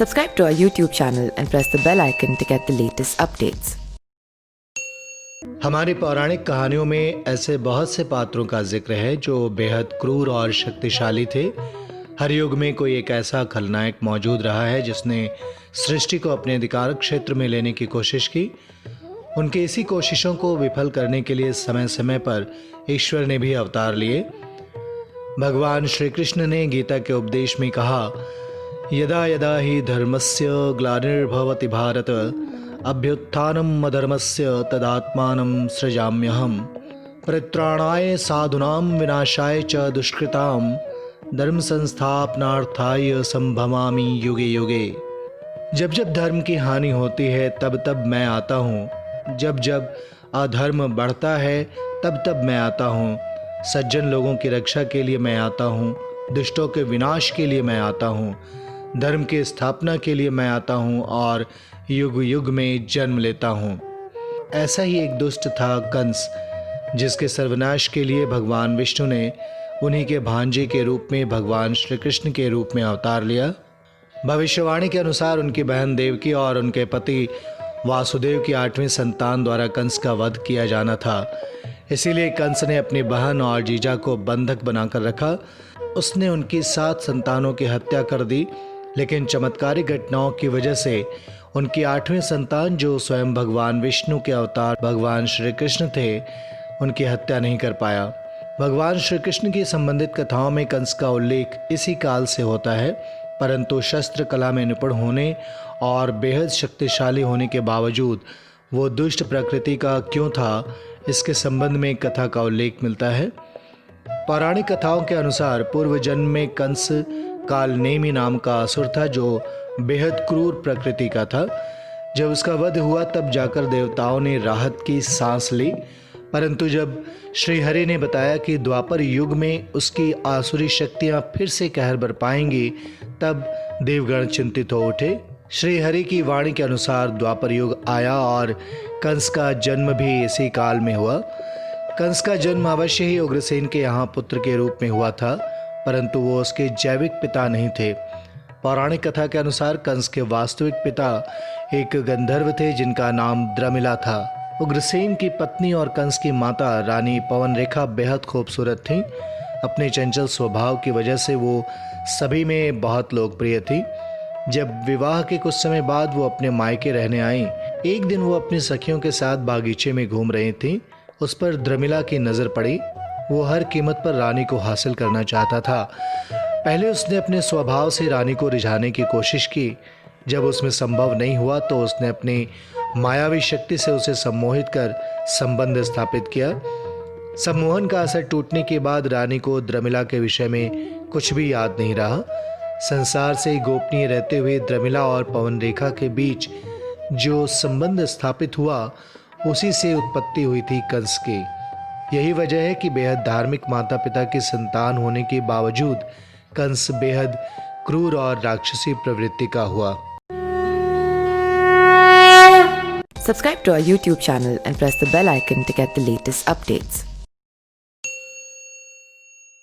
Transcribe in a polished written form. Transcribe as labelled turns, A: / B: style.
A: Subscribe to our YouTube channel and press the bell icon to get the latest updates.
B: हमारी पौराणिक कहानियों में ऐसे बहुत से पात्रों का जिक्र है जो बेहद क्रूर और शक्तिशाली थे। हर युग में कोई एक ऐसा खलनायक मौजूद रहा है जिसने सृष्टि को अपने अधिकार क्षेत्र में लेने की कोशिश की। उनकी इसी कोशिशों को विफल करने के लिए समय समय पर ईश्वर ने भी अवतार लिए। भगवान श्री कृष्ण ने गीता के उपदेश में कहा, यदा यदा ही धर्मस्य ग्लानिर्भवति भारत अभ्युत्थानम् अधर्मस्य तदात्मानं सृजाम्यहम् परित्राणाय साधूनां विनाशाय च दुष्कृतां धर्म संस्थापनार्थाय संभवामि युगे युगे। जब जब धर्म की हानि होती है तब तब मैं आता हूँ, जब जब अधर्म बढ़ता है तब तब मैं आता हूँ। सज्जन लोगों की रक्षा के लिए मैं आता हूँ, दुष्टों के विनाश के लिए मैं आता हूँ, धर्म की स्थापना के लिए मैं आता हूँ और युग युग में जन्म लेता हूँ। ऐसा ही एक दुष्ट था कंस, जिसके सर्वनाश के लिए भगवान विष्णु ने उन्हीं के भांजे के रूप में भगवान श्री कृष्ण के रूप में अवतार लिया। भविष्यवाणी के अनुसार उनकी बहन देवकी और उनके पति वासुदेव की 8वीं संतान द्वारा कंस का वध किया जाना था। इसीलिए कंस ने अपनी बहन और जीजा को बंधक बनाकर रखा। उसने उनकी 7 संतानों की हत्या कर दी, लेकिन चमत्कारी घटनाओं की वजह से उनकी 8वीं संतान जो स्वयं भगवान विष्णु के अवतार भगवान श्री कृष्ण थे, उनकी हत्या नहीं कर पाया। भगवान श्री कृष्ण की संबंधित कथाओं में कंस का उल्लेख इसी काल से होता है, परंतु शस्त्र कला में निपुण होने और बेहद शक्तिशाली होने के बावजूद वो दुष्ट प्रकृति का क्यों था, इसके संबंध में कथा का उल्लेख मिलता है। पौराणिक कथाओं के अनुसार पूर्व जन्म में कंस कालनेमी नाम का असुर था जो बेहद क्रूर प्रकृति का था। जब उसका वध हुआ तब जाकर देवताओं ने राहत की सांस ली, परंतु जब श्री हरि ने बताया कि द्वापर युग में उसकी आसुरी शक्तियां फिर से कहर बरपाएंगी, तब देवगण चिंतित हो उठे। श्री हरि की वाणी के अनुसार द्वापर युग आया और कंस का जन्म भी इसी काल में हुआ। कंस का जन्म अवश्य ही उग्रसेन के यहाँ पुत्र के रूप में हुआ था, परंतु वो उसके जैविक पिता नहीं थे। पौराणिक कथा के अनुसार कंस के वास्तविक पिता एक गंधर्व थे जिनका नाम द्रमिला था। उग्रसेन की पत्नी और कंस की माता रानी पवन रेखा बेहद खूबसूरत थीं। अपने चंचल स्वभाव की वजह से वो सभी में बहुत लोकप्रिय थी। जब विवाह के कुछ समय बाद वो अपने मायके रहने आई, एक दिन वो अपनी सखियों के साथ बागीचे में घूम रही थी। उस पर द्रमिला की नज़र पड़ी। वो हर कीमत पर रानी को हासिल करना चाहता था। पहले उसने अपने स्वभाव से रानी को रिझाने की कोशिश की। जब उसमें संभव नहीं हुआ तो उसने अपनी मायावी शक्ति से उसे सम्मोहित कर संबंध स्थापित किया। सम्मोहन का असर टूटने के बाद रानी को द्रमिला के विषय में कुछ भी याद नहीं रहा। संसार से गोपनीय रहते हुए द्रमिला और पवन रेखा के बीच जो संबंध स्थापित हुआ, उसी से उत्पत्ति हुई थी कंस की। यही वजह है कि बेहद धार्मिक माता पिता की संतान होने के बावजूद कंस बेहद क्रूर और राक्षसी प्रवृत्ति का हुआ।
A: Subscribe to our YouTube channel and press the bell icon to get the latest updates.